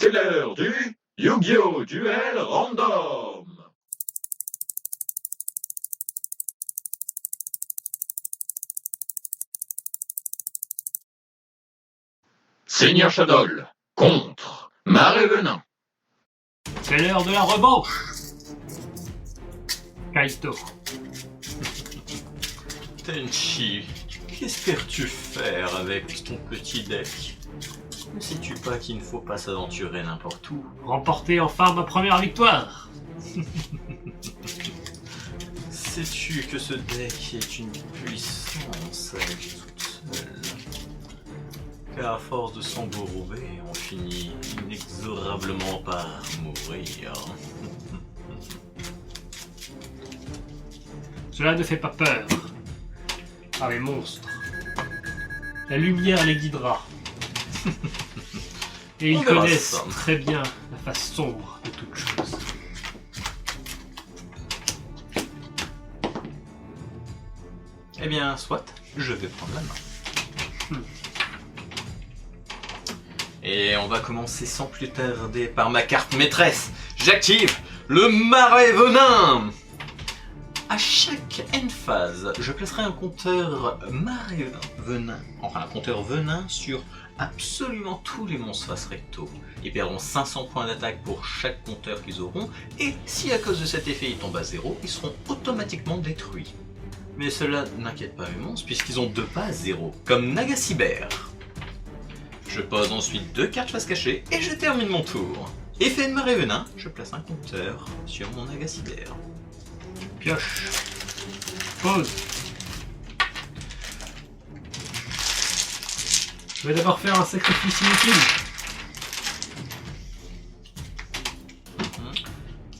C'est l'heure du Yu-Gi-Oh! Duel Random! Seigneur Shadol contre Marée Venin. C'est l'heure de la revanche. Kaito. Tenchi, qu'espères-tu faire avec ton petit deck? Ne sais-tu pas qu'il ne faut pas s'aventurer n'importe où? Remporter enfin ma première victoire. Sais-tu que ce deck est une puissance à elle toute seule? Car à force de s'embourber, on finit inexorablement par mourir. Cela ne fait pas peur. Par les monstres. La lumière les guidera. Et ils On verra connaissent ça. très bien la face sombre de toute chose. Eh bien, soit, je vais prendre la main. Et on va commencer sans plus tarder par ma carte maîtresse. J'active le Marais Venin. À chaque end-phase, je placerai un compteur Marais Venin, enfin un compteur Venin sur absolument tous les monstres face recto. Ils perdront 500 points d'attaque pour chaque compteur qu'ils auront, et si à cause de cet effet ils tombent à 0, ils seront automatiquement détruits. Mais cela n'inquiète pas les monstres puisqu'ils ont 2 pas à 0, comme Nagacyber. Je pose ensuite 2 cartes face cachée et je termine mon tour. Effet de Marais Venin, je place un compteur sur mon Nagacyber. Pioche. Pause. Je vais d'abord faire un sacrifice inutile.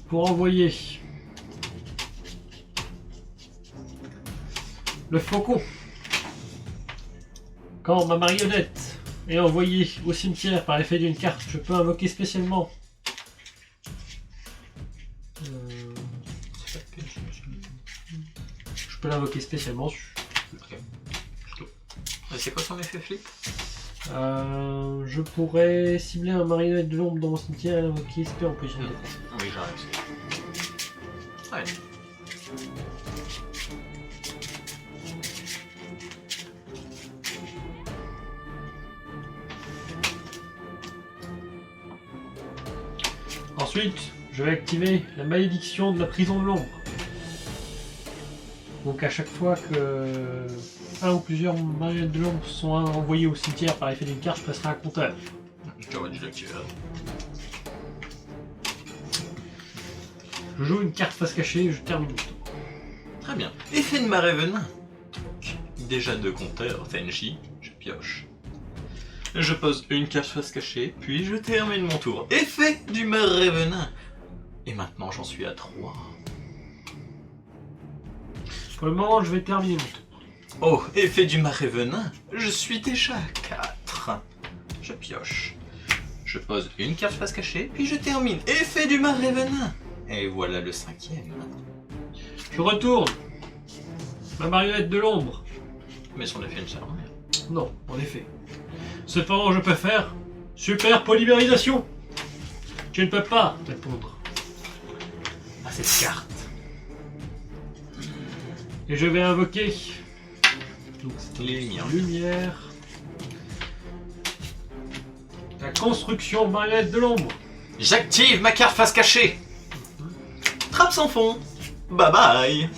Pour envoyer le faucon. Quand ma marionnette est envoyée au cimetière par l'effet d'une carte, je peux invoquer spécialement je peux l'invoquer spécialement. Ok. C'est quoi son effet flip? Je pourrais cibler un marionnette de l'ombre dans mon cimetière et l'invoquer SP en position de défense. Oui, j'arrive. Ouais. Ensuite, je vais activer la malédiction de la prison de l'ombre. Donc à chaque fois que un ou plusieurs marionnettes de l'ombre sont envoyées au cimetière par l'effet d'une carte, je passerai un compteur. J'aurais dû l'activer. Je joue une carte face cachée et je termine mon tour. Très bien. Effet de Marais Venin. Donc, déjà 2 compteurs, Tenchi, je pioche. Je pose une carte face cachée, puis je termine mon tour. Effet du Marais Venin. Et maintenant j'en suis à 3. Pour le moment, je vais terminer mon tour. Oh, effet du Marais Venin, je suis déjà à 4. Je pioche. Je pose une carte face cachée, puis je termine. Effet du Marais Venin. Et voilà le 5e. Je retourne ma marionnette de l'ombre. Mais son effet ne sert à rien. Non, en effet. Cependant, je peux faire super polymérisation. Tu ne peux pas répondre à cette carte. Et je vais invoquer donc, Les lumières. lumière. La construction marionnette de l'ombre. J'active ma carte face cachée. Trappe sans fond. Bye bye.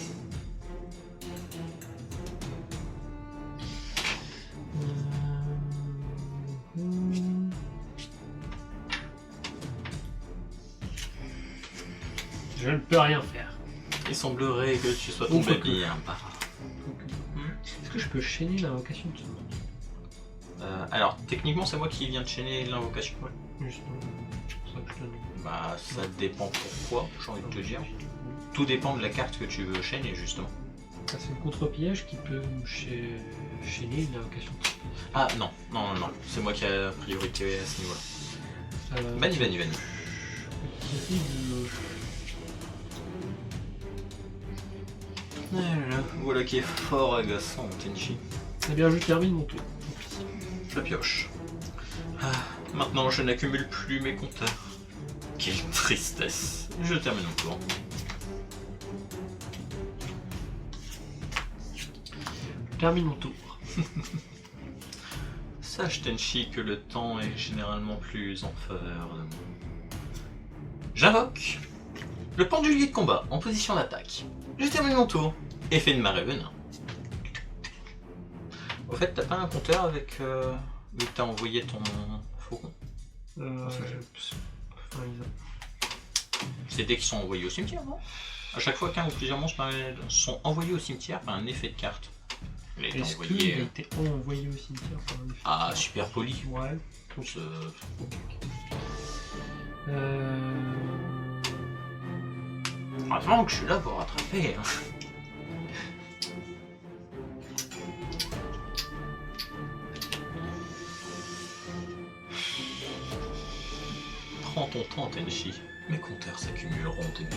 Je ne peux rien faire. Il semblerait que tu sois Oh, tombé fuck. bien bas. Est-ce que je peux chaîner l'invocation de ce Alors, techniquement, c'est moi qui viens de chaîner l'invocation. Justement, c'est pour ça que je te demande. Bah, ça dépend pourquoi, j'ai envie de te dire. Tout dépend de la carte que tu veux chaîner, justement. Ça, c'est le contre-piège qui peut chaîner une invocation. Ah, non, non, non, non. C'est moi qui ai priorité à ce niveau-là. Vani. Voilà qui est fort agaçant, Tenchi. Eh bien, je termine mon tour. Je pioche. Ah, Maintenant, je n'accumule plus mes compteurs. Quelle tristesse. Je termine mon tour. Je termine mon tour. Sache, Tenchi, que le temps est généralement plus en faveur de moi. J'invoque le pendulier de combat en position d'attaque. Je termine mon tour. Effet de marée venin. Au fait, t'as pas un compteur avec... vu que t'as envoyé ton faucon. C'est dès qu'ils sont envoyés au cimetière, non? À chaque fois qu'un ou plusieurs monstres sont envoyés au cimetière par un effet de carte. Il a été Est-ce envoyé... qu'il a été envoyé au cimetière par un effet? Ah, super poli. Ouais. Ok. Heureusement que je suis là pour rattraper. Hein. Prends ton temps, Tenchi. Mes compteurs s'accumuleront tes murs.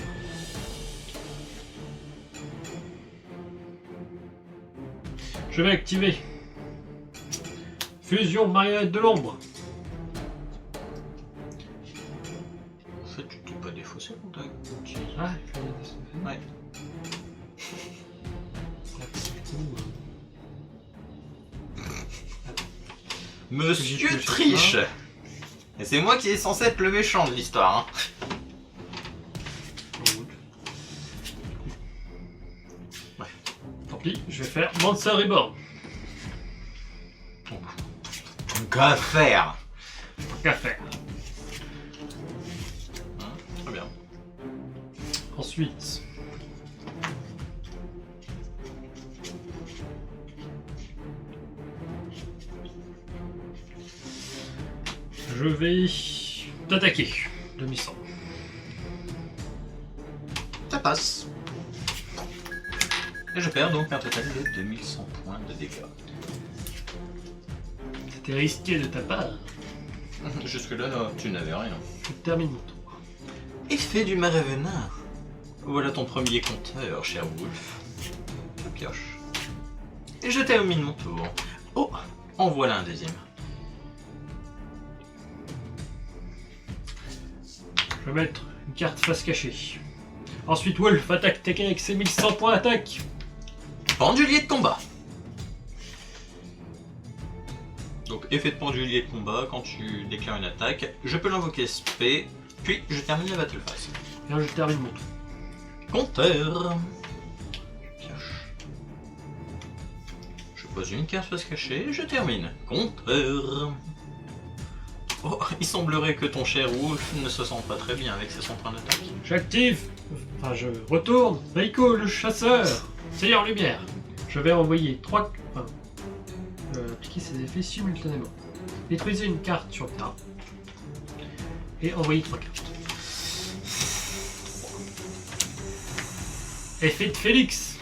Je vais activer Fusion marionnette de l'ombre. En fait, tu t'es pas défaussé pour ta outil. Ah, il fallait des... Ouais. Monsieur triche. Et c'est moi qui est censé être le méchant de l'histoire. Hein. Ouais. Tant pis, je vais faire Monster Reborn. Qu'à faire. Qu'à faire. Très bien. Ensuite... je vais t'attaquer, demi-sang. Ça passe. Et je perds donc un total de 2100 points de dégâts. C'était risqué de ta part. Jusque-là, tu n'avais rien. Je termine mon tour. Effet du marais venin. Voilà ton premier compteur, cher Wolf. Je pioche. Et je termine mon tour. Oh, en voilà un deuxième. Je vais mettre une carte face cachée. Ensuite, Wolf attaque Tekken avec ses 1100 points d'attaque. Pendulier de combat. Donc, effet de pendulier de combat, quand tu déclares une attaque, je peux l'invoquer SP, puis je termine la battle phase. Et là, je termine mon tour. Compteur. Je pioche. Je pose une carte face cachée et je termine. Compteur. Oh, il semblerait que ton cher Wolf ne se sente pas très bien avec ses 100 points d'attaque. J'active, enfin je retourne, Reiko le chasseur, Seigneur Lumière. Je vais envoyer 3... Enfin, appliquer ses effets simultanément. Détruisez une carte sur le tas. Et envoyer 3 cartes. Effet de Félix.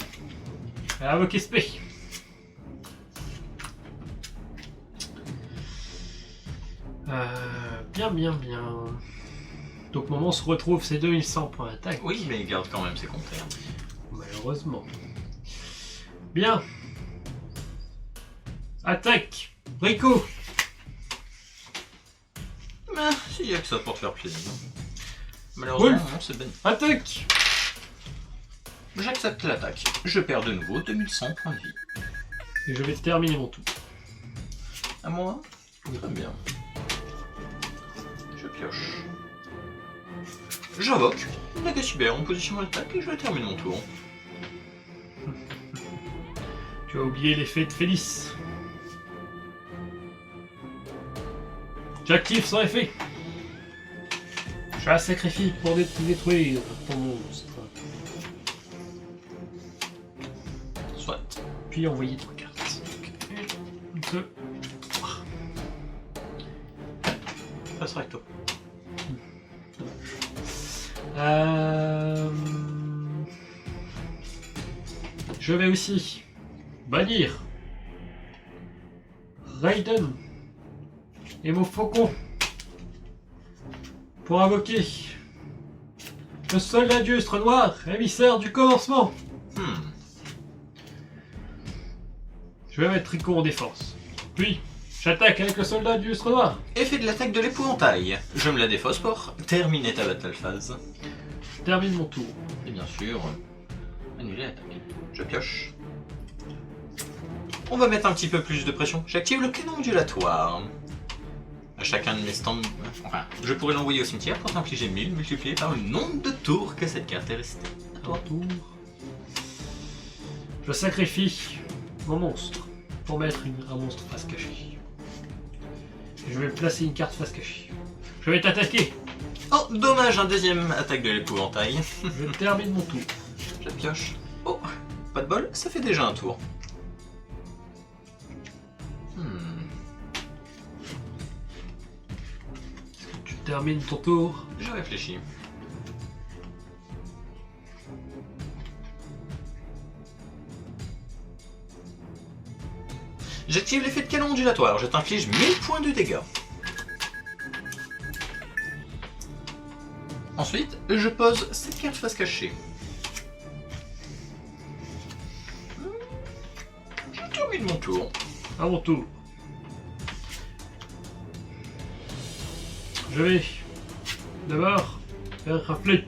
Invoquer SP. Bien. Donc moment se retrouve ses 2100 points d'attaque. Oui, mais il garde quand même ses compteurs. Malheureusement. Bien. Attaque. Rico. Mais s'il y a que ça pour te faire plaisir. Malheureusement, Wolf. non, c'est ben. Attaque. J'accepte l'attaque. Je perds de nouveau 2100 points de vie. Et je vais terminer mon tour. À moi? Très bien. Je pioche. J'invoque Naga Cyber en position d'attaque et je termine mon tour. Tu as oublié l'effet de Félix. J'active son effet. Je la sacrifie pour détruire ton monstre. Soit. Puis envoyer 3 cartes. 1, 2, 3. Passe recto. Je vais aussi bannir Raiden et vos faucons pour invoquer le soldat d'Ustre noir, émissaire du commencement. Je vais mettre Rico en défense. Puis, J'attaque avec le soldat du lustre noir. Effet de l'attaque de l'épouvantail. Je me la défausse pour terminer ta battle phase. Je termine mon tour. Et bien sûr, annuler l'attaque. Je pioche. On va mettre un petit peu plus de pression. J'active le canon ondulatoire. À chacun de mes stands... Enfin, je pourrais l'envoyer au cimetière pour t'infliger 1000 multiplié par le nombre de tours que cette carte est restée. À toi. Tour. Je sacrifie mon monstre pour mettre un monstre face cachée. Je vais placer une carte face cachée. Je vais t'attaquer. Oh, dommage, un deuxième attaque de l'épouvantail. Je termine mon tour. Je pioche. Oh, pas de bol, ça fait déjà un tour. Tu termines ton tour. Je réfléchis. J'active l'effet de canon ondulatoire, je t'inflige 1000 points de dégâts. Ensuite, je pose cette carte face cachée. Je termine mon tour. À mon tour. Je vais d'abord faire un flip.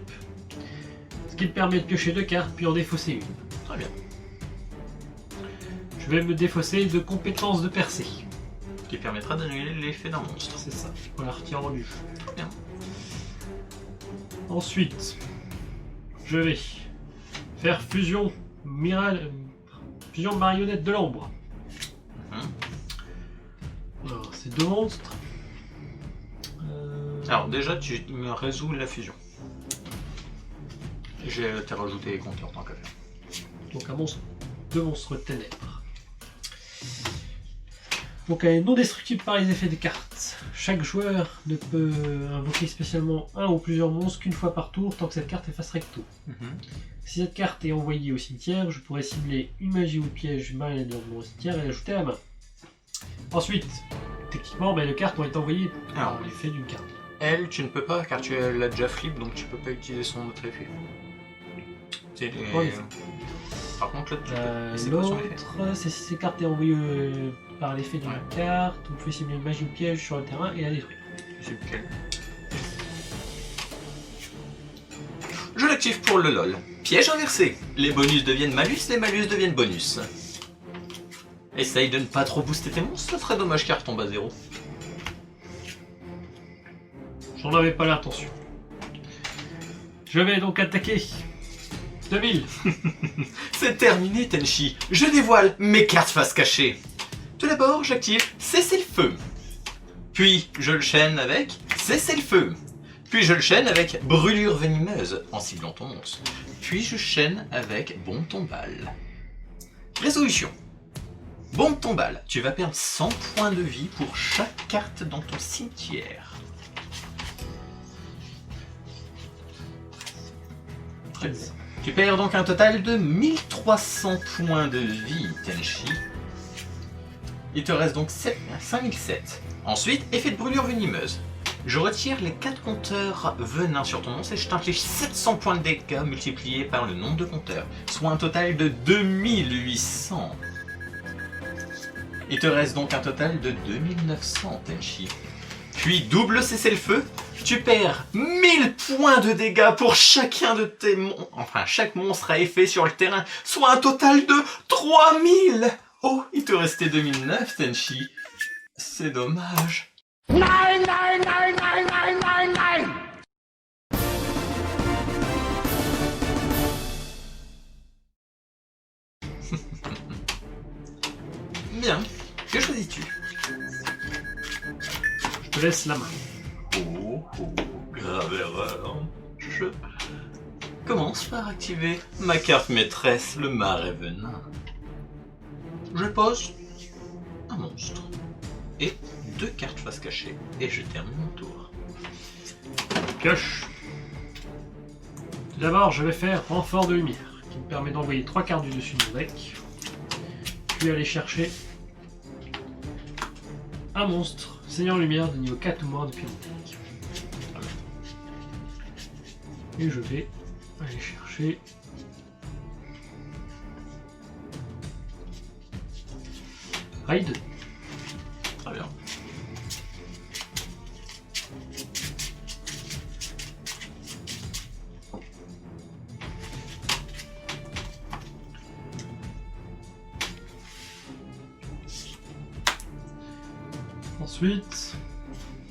Ce qui me permet de piocher 2 cartes puis en défausser une. Très bien. Je vais me défausser de compétences de percée. Ce qui permettra d'annuler l'effet d'un monstre. C'est ça. On la retire en du jeu. Très bien. Ensuite, je vais faire fusion fusion marionnette de l'ombre. Alors, c'est 2 monstres. Alors déjà, tu me résous la fusion. J'ai t'ai rajouté les compteurs tant qu'à faire. Donc un monstre, 2 monstres de ténèbres. Donc elle est non destructible par les effets des cartes. Chaque joueur ne peut invoquer spécialement un ou plusieurs monstres qu'une fois par tour tant que cette carte est face recto. Si cette carte est envoyée au cimetière, je pourrais cibler une magie ou piège marionnette dans mon cimetière et l'ajouter à la main. Ensuite, techniquement, les cartes ont été envoyées par l'effet d'une carte. Elle, tu ne peux pas car tu l'as déjà flip, donc tu peux pas utiliser son autre effet. C'est les... Par contre, là, tu peux. C'est quoi son effet? L'autre, c'est si cette carte est envoyée par l'effet d'une carte, vous pouvez cibler une magie ou piège sur le terrain et la détruire. C'est lequel? Je l'active pour le LOL. Piège inversé. Les bonus deviennent malus, les malus deviennent bonus. Essaye de ne pas trop booster tes monstres, ça serait dommage qu'elle retombe à 0. J'en avais pas l'intention. Je vais donc attaquer 2000. C'est terminé, Tenchi. Je dévoile mes cartes face cachée. Tout d'abord, j'active Cessez-le-feu. Puis, je le chaîne avec Cessez-le-feu. Puis, je le chaîne avec Brûlure venimeuse en ciblant ton monstre. Puis, je chaîne avec Bombe tombale. Résolution. Bombe tombale. Tu vas perdre 100 points de vie pour chaque carte dans ton cimetière. Très bien. Tu perds donc un total de 1300 points de vie, Tenchi. Il te reste donc 5007. Ensuite, effet de brûlure venimeuse. Je retire les 4 compteurs venin sur ton monstre et je t'inflige 700 points de dégâts multipliés par le nombre de compteurs, soit un total de 2800. Il te reste donc un total de 2900, Tenchi. Puis double cessez-le-feu, tu perds 1000 points de dégâts pour chacun de tes monstres, enfin chaque monstre à effet sur le terrain, soit un total de 3000. Oh, il te restait 2009, Tenchi. C'est dommage. Bien. Que choisis-tu? Je te laisse la main. Oh, grave erreur. Je commence par activer ma carte maîtresse, le marais venin. Je pose un monstre et 2 cartes face cachée et je termine mon tour. Pioche. Tout d'abord, je vais faire renfort de lumière, qui me permet d'envoyer 3 cartes du dessus de mon deck, puis aller chercher un monstre Seigneur Lumière de niveau 4 ou moins depuis mon deck. Voilà. Et je vais aller chercher Raid. Très bien. Ensuite,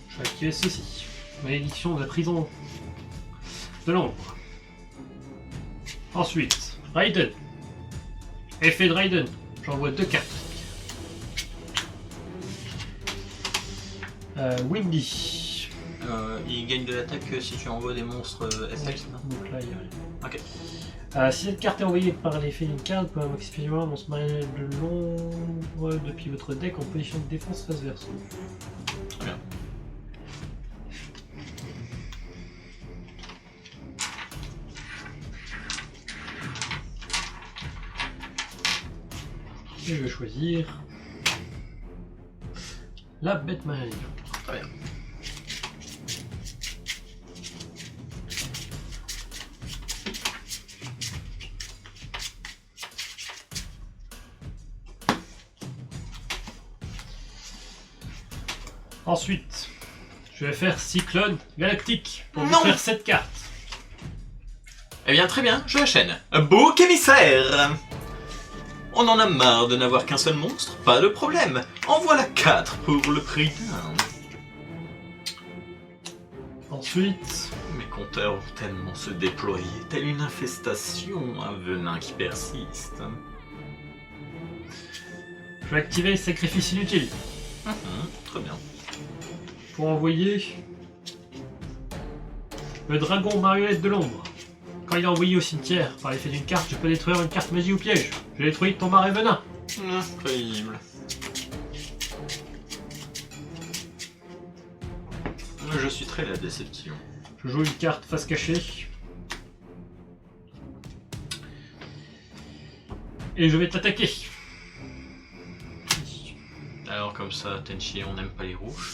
je vais activer ceci. Malédiction de la prison de l'ombre. Ensuite, Raiden. Effet de Raiden. J'envoie 2 cartes. Windy. Il gagne de l'attaque si tu envoies des monstres SX. Donc là, il y a rien. Ok. Si cette carte est envoyée par l'effet d'une carte, vous pouvez invoquer spécialement un monstre marionnette de l'ombre depuis votre deck en position de défense face verso. Très bien. Et je vais choisir la bête marionnette. Très bien. Ensuite, je vais faire Cyclone Galactique pour Non. faire cette carte. Eh bien, très bien, je enchaîne. Bouc émissaire. On en a marre de n'avoir qu'un seul monstre, pas de problème. En voilà 4 pour le prix d'un. Ensuite, Mes compteurs vont tellement se déployer, telle une infestation, un venin qui persiste. je vais activer Sacrifice Inutile Très bien. pour envoyer le dragon marionnette de l'ombre. Quand il est envoyé au cimetière par l'effet d'une carte, je peux détruire une carte magie ou piège. Je détruis ton marais venin. Incroyable. Je suis très la déception. Je joue une carte face cachée. Et je vais t'attaquer. Alors comme ça, Tenchi, on n'aime pas les rouges.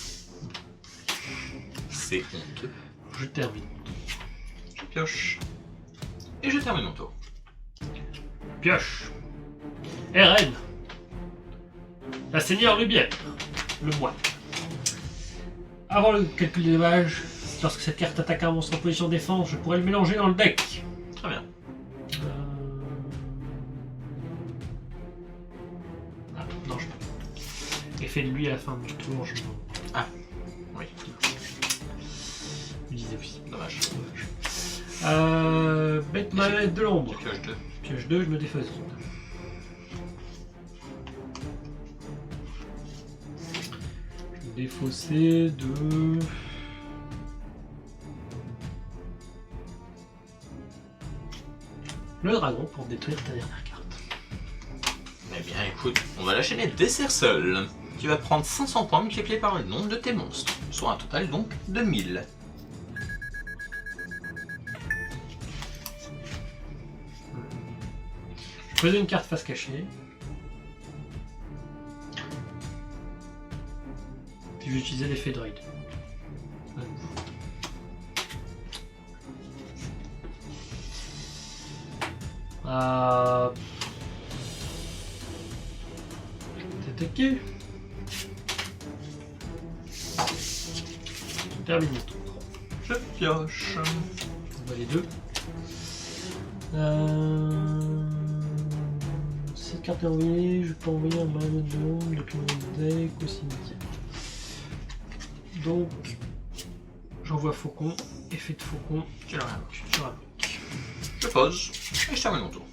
C'est honteux. Je termine. Je pioche. Et je termine mon tour. Pioche. RN. La seigneur Lumière. Le moine. Avant le calcul des dommages, lorsque cette carte attaque un monstre en position de défense, je pourrais le mélanger dans le deck. Très bien. Ah, non, je peux pas. Effet de lui à la fin du tour, je m'en... Ah, oui. Je disais aussi. Dommage. Bête marionnette de l'ombre. Je pioche 2. Pioche 2, je me défausse. Je vais défausser de... le dragon pour détruire ta dernière carte. Eh bien écoute, on va l'enchaîner dessert seul. Tu vas prendre 500 points multipliés par le nombre de tes monstres, soit un total donc de 1000. Je faisais une carte face cachée. Puis je vais utiliser l'effet de raid. Je vais t'attaquer. Je termine mon tour. Je pioche. On va les deux. Cette carte est envoyée, je peux envoyer un marionnette de l'ombre depuis mon deck au cimetière. Donc, j'envoie Faucon, effet de Faucon, Tu le réinvoques. sur un bloc. Je pose et je termine mon tour.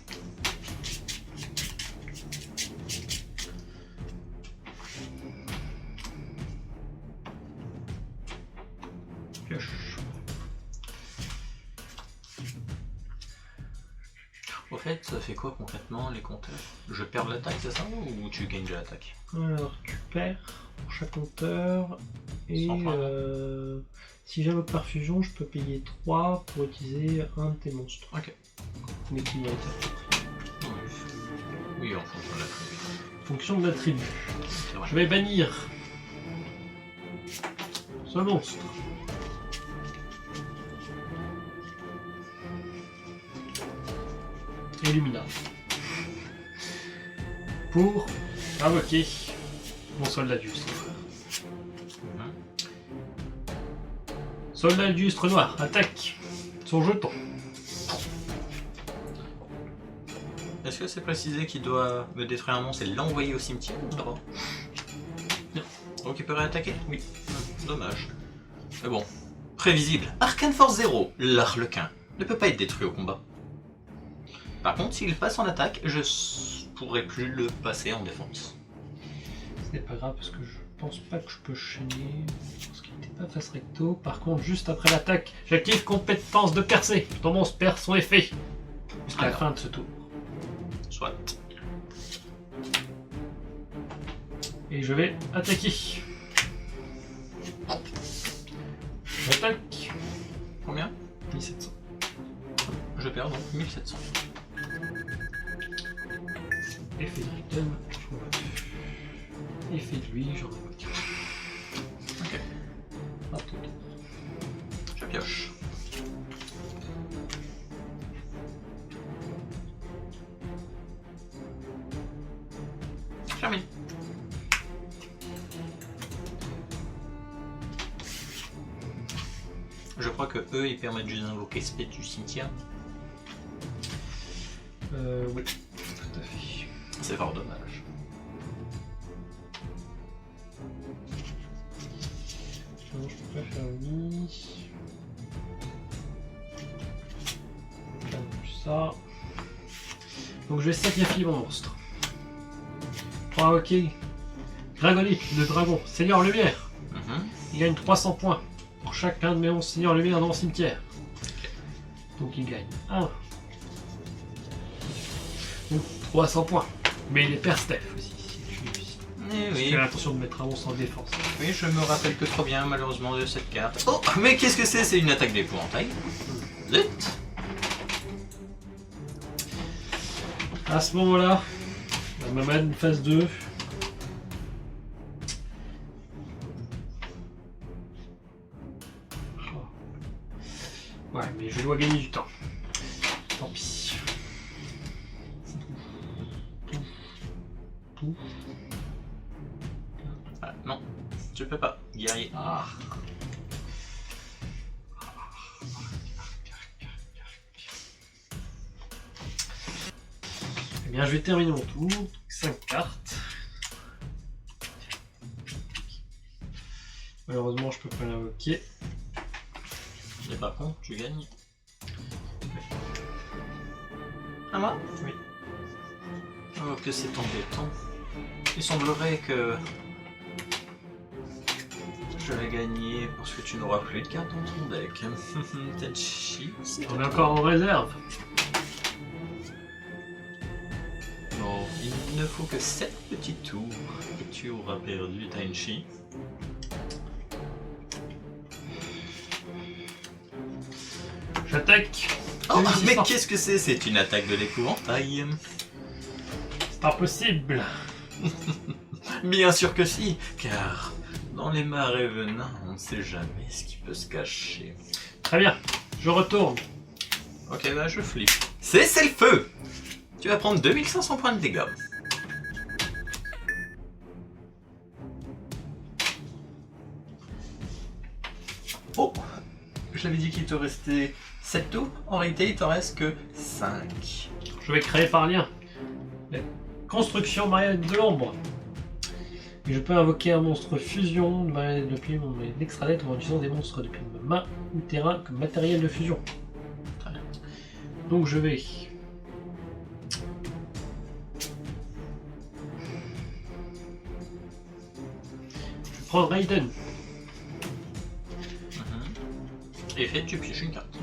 Pioche. Au fait, ça fait quoi concrètement les compteurs? Je perds l'attaque, c'est ça? Ou tu gagnes de l'attaque? Alors, tu perds pour chaque compteur, et 100 points. si j'invoque par fusion, je peux payer 3 pour utiliser un de tes monstres. Ok. Mais qui mérite approprié. Oui, en fonction de l'attribut. Fonction de l'attribut. C'est vrai. Je vais bannir ce monstre. Illumina. Pour invoquer mon soldat d'ustre. Soldat d'ustre noir, attaque son jeton. Est-ce que c'est précisé qu'il doit me détruire un monstre et l'envoyer au cimetière ou pas? Non. Donc il peut réattaquer? Oui. Dommage. Mais bon. Prévisible. Arcane Force 0. L'Arlequin ne peut pas être détruit au combat. Par contre, s'il passe en attaque, je pourrais plus le passer en défense. Ce n'est pas grave parce que je pense pas que je peux chaîner. Parce qu'il n'était pas face recto. Par contre, juste après l'attaque, j'active compétence de percée. Ton monstre perd son effet. Jusqu'à la fin de ce tour. Soit. Et je vais attaquer. J'attaque. Combien? 1700. Je perds donc 1700. Effet de Richten. Effet de lui, j'en ai pas. Ok. À ton tour. Je pioche. Terminé. Je crois que eux ils permettent juste d'invoquer Spectre du cimetière. Oui, tout à fait. C'est fort dommage. Non, je peux pas faire lui. Là, plus ça. Donc je vais sacrifier mon monstre. Pour invoquer Dragonic, le dragon, Seigneur Lumière. Il gagne 300 points pour chacun de mes 11 Seigneurs Lumière dans le cimetière. Donc il gagne 1. Donc 300 points. Mais il est perd Steph aussi. Si tu réussis. Eh oui. J'ai l'intention de mettre un monstre en défense. Oui, je me rappelle que trop bien malheureusement de cette carte. Oh, mais qu'est-ce que c'est? C'est une attaque d'épouvantail. Zut. À ce moment-là, la Maman phase 2. Ouais, mais je dois gagner du temps. Tant pis. Tout. Ah, non, je peux pas. Guerrier. Ah. Eh bien, je vais terminer mon tour. 5 cartes. Malheureusement, je peux pas l'invoquer. Mais par contre, tu gagnes. À moi? Oui. Oh, que c'est embêtant. Il semblerait que je vais gagner parce que tu n'auras plus de cartes dans ton deck. Tenchi, c'est On est encore en réserve. Non, il ne faut que 7 petits tours et tu auras perdu Tenchi. J'attaque. Oh, J'ai eu mais 600. qu'est-ce que c'est? C'est une attaque de l'épouvantail. C'est impossible. Bien sûr que si, car dans les marais venants, on ne sait jamais ce qui peut se cacher. Très bien. Je retourne. Ok, là je flippe. C'est le feu. Tu vas prendre 2500 points de dégâts. Oh, je t'avais dit qu'il te restait 7 tours. En réalité, il t'en reste que 5. Je vais créer par lien la construction marionnette de l'ombre. Et je peux invoquer un monstre fusion depuis mon extradette en utilisant des monstres depuis ma main ou terrain comme matériel de fusion. Très bien. Donc je vais prendre Raiden. Et tu pioches une carte.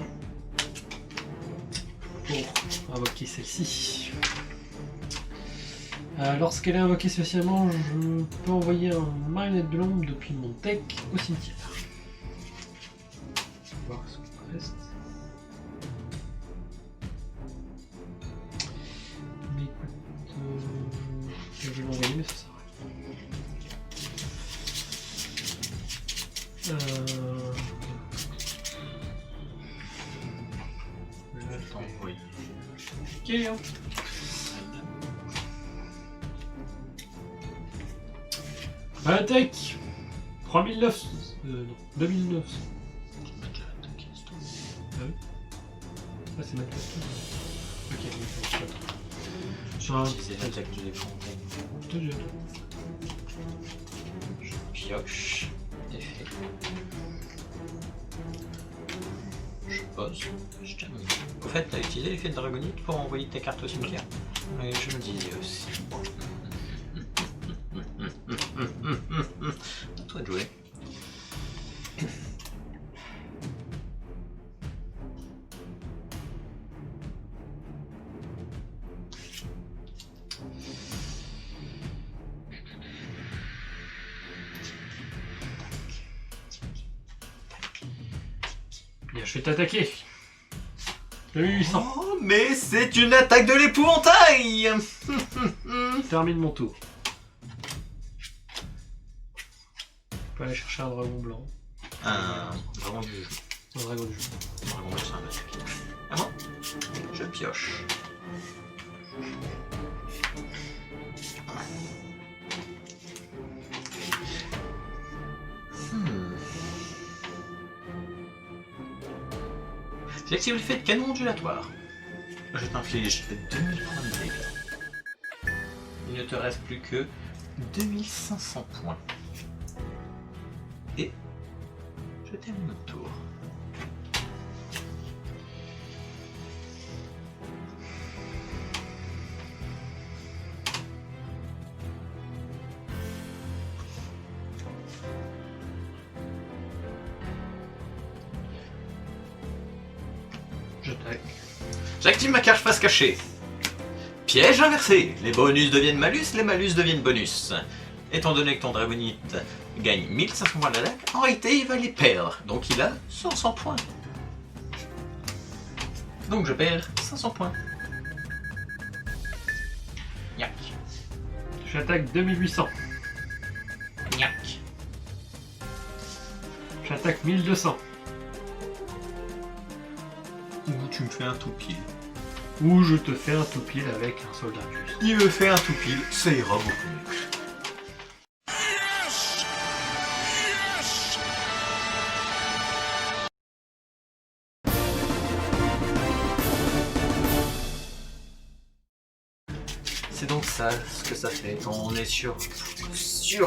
Pour invoquer celle-ci. Lorsqu'elle est invoquée spécialement, je peux envoyer un marionnette de l'ombre depuis mon deck au cimetière. On va voir ce qu'il reste. Mais écoute, je vais l'envoyer, mais ça sert à rien. Je vais t'envoyer. Ok, hein. Attaque 3009. Non, 2900. Tu m'as déjà attaqué, c'est tout. Ah oui. Ah, c'est ma carte. Ok, sur un. C'est l'attaque de l'épouvantail. Deux. pioche. Effet. Je pose. Je termine. Au fait, t'as utilisé l'effet de dragonite pour envoyer tes cartes au cimetière? Oui, je me disais aussi. À toi de jouer. Bien, je vais t'attaquer. 2800. Oh, mais c'est une attaque de l'épouvantail. Je termine mon tour. Je peux aller chercher un dragon blanc. Un dragon du jeu. Un dragon du jeu. Dragon blanc, c'est un attaque. À moi. Je pioche. J'active l'effet de canon ondulatoire. Je t'inflige 2000 points de dégâts. Il ne te reste plus que 2500 points. Et je termine mon tour. J'attaque. J'active ma carte face cachée. Piège inversé. Les bonus deviennent malus, les malus deviennent bonus. Étant donné que ton dragonite gagne 1500 points d'attaque, en réalité il va les perdre. Donc il a 500 points. Donc je perds 500 points. Nyac. J'attaque 2800. Nyac. J'attaque 1200. Ou tu me fais un tout pile. Ou je te fais un tout pile avec un soldat plus. Il me fait un tout pile, ça ira beaucoup mieux. C'est donc ça ce que ça fait quand on est sûr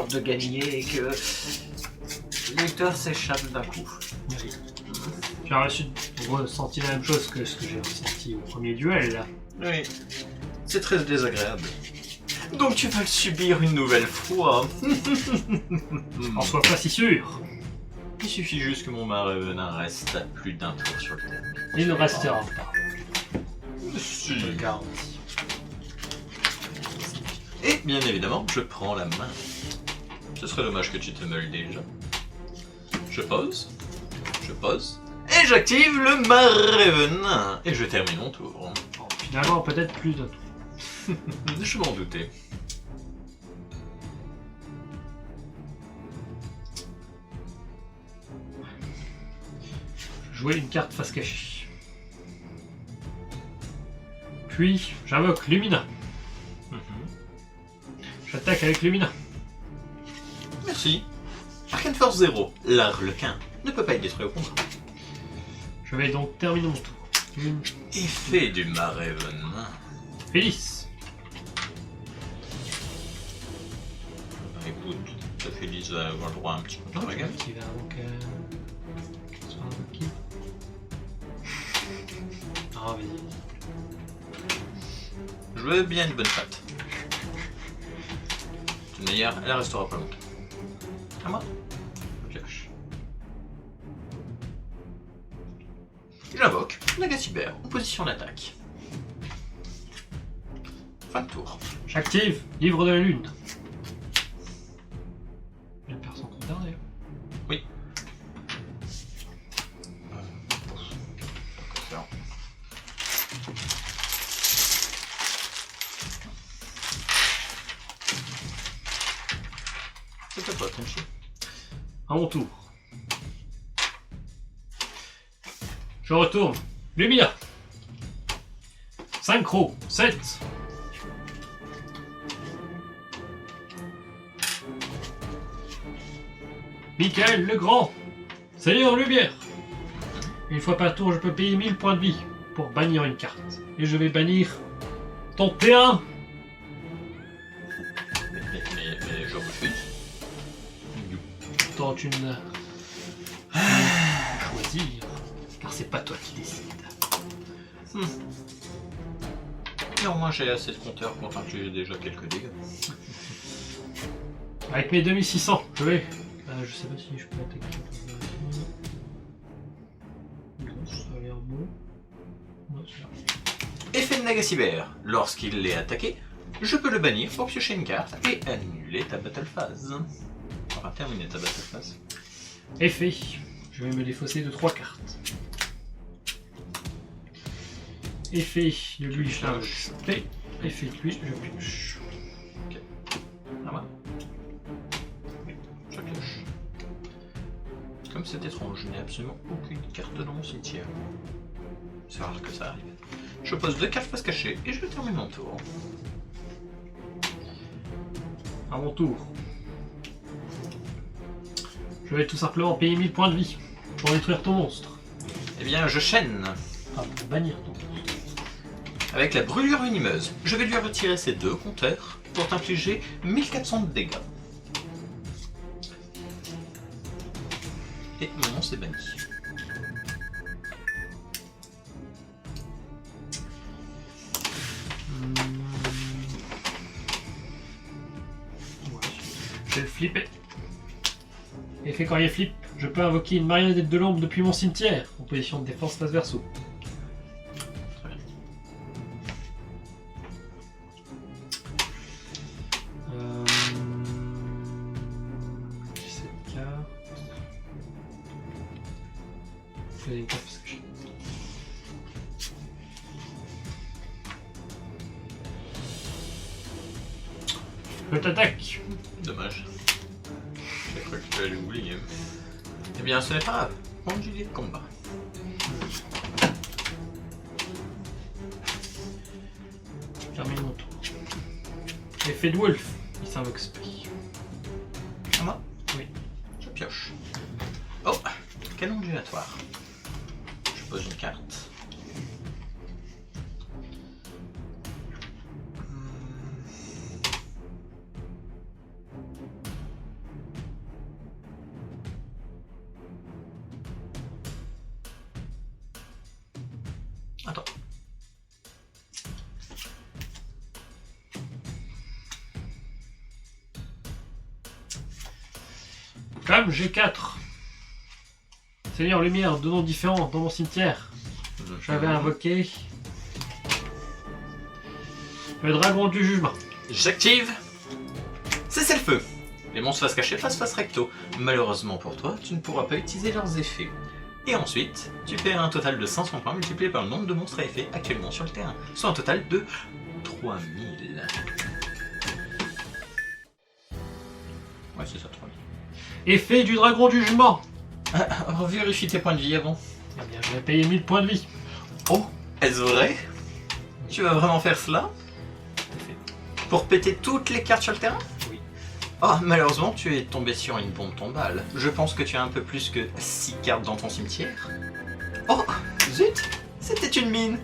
de gagner et que le lecteur s'échappe d'un coup. Oui. J'ai ressenti la même chose que ce que j'ai ressenti au premier duel là. Oui, c'est très désagréable. Donc tu vas le subir une nouvelle fois. En sois pas si sûr. Il suffit juste que mon marais venin reste à plus d'un tour sur le terrain. Il ne restera pas. Si. Je le garantis. Et bien évidemment, je prends la main. Ce serait dommage que tu te meules déjà. Je pose. Et j'active le marais venin. Et je termine mon tour. Bon, finalement, peut-être plus d'un tour. Je m'en doutais. Jouer une carte face cachée. Puis, j'invoque Lumina. J'attaque avec Lumina. Merci. Arcane Force 0. L'arlequin ne peut pas être détruit au combat. Je vais donc terminer mon tour. Effet du marais venin. Félix. Écoute, ça fait 10 à avoir le droit un petit peu de regard. Qui va invoquer... Soit invoqué. Ah, vas-y. Je veux bien une bonne patte. De toute manière, elle restera pas longtemps. À moi. Pioche. J'invoque Nagasiber en position d'attaque. Fin de tour. J'active Livre de la Lune. Il perd son compteur d'ailleurs. Oui. C'est à toi, Tenchi. À mon tour. Je retourne. Lumina. Synchro. 7. Michael le Grand. Seigneur Lumière. Une fois par tour, je peux payer 1000 points de vie pour bannir une carte. Et je vais bannir ton T1. Mais je refuse. temps tu ne choisir, car c'est pas toi qui décide. Néanmoins, j'ai assez de compteurs pour t'infliger déjà quelques dégâts. Avec mes 2600, je vais. Je sais pas si je peux attaquer. Non, ça a l'air bon. Non, ça a l'air bon. Effet de Nagacyber. Lorsqu'il est attaqué, je peux le bannir pour piocher une carte et annuler ta battle phase. Enfin, terminer ta battle phase. Effet. Je vais me défausser de 3 cartes. Effet de lui, je lâche. Effet de lui, je pioche. Ok. Ah ouais. Oui, je pioche. Comme c'est étrange, je n'ai absolument aucune carte dans mon cimetière. C'est rare que ça arrive. Je pose 2 cartes face cachée et je termine mon tour. À mon tour. Je vais tout simplement payer 1000 points de vie pour détruire ton monstre. Eh bien, je chaîne. Ah, pour bannir ton monstre. Avec la brûlure venimeuse, je vais lui retirer ses 2 compteurs pour t'infliger 1400 de dégâts. Et mon monstre est banni. Ouais. Je vais le flipper. Effet quand il flip, je peux invoquer une marionnette de l'ombre depuis mon cimetière, en position de défense face verso. Très bien. Cette carte. Je vais une carte parce que je t'attaque. Dommage. J'ai cru que tu allais l'oublier. Eh bien, ce n'est pas grave. Mon gilet de combat. Termine mon tour. Effet de Wolf. Il s'invoque Spy. À moi? Oui. Je pioche. Oh! Canon ondulatoire. Je pose une carte. Attends. Comme j'ai 4 Seigneur Lumière, 2 noms différents dans mon cimetière. J'avais invoqué le dragon du jugement. J'active. Cessez-le-feu. Les monstres face cachée face recto. Malheureusement pour toi, tu ne pourras pas utiliser leurs effets. Et ensuite, tu perds un total de 500 points multiplié par le nombre de monstres à effet actuellement sur le terrain, soit un total de 3000. Ouais, c'est ça, 3000. Effet du dragon du jugement. Vérifie tes points de vie avant. Eh bien, je vais payer 1000 points de vie. Oh, est-ce vrai? Tu vas vraiment faire cela? Pour péter toutes les cartes sur le terrain? Oui. Oh, malheureusement, tu es tombé sur une bombe tombale. Je pense que tu as un peu plus que 6 cartes dans ton cimetière. Oh, zut! C'était une mine!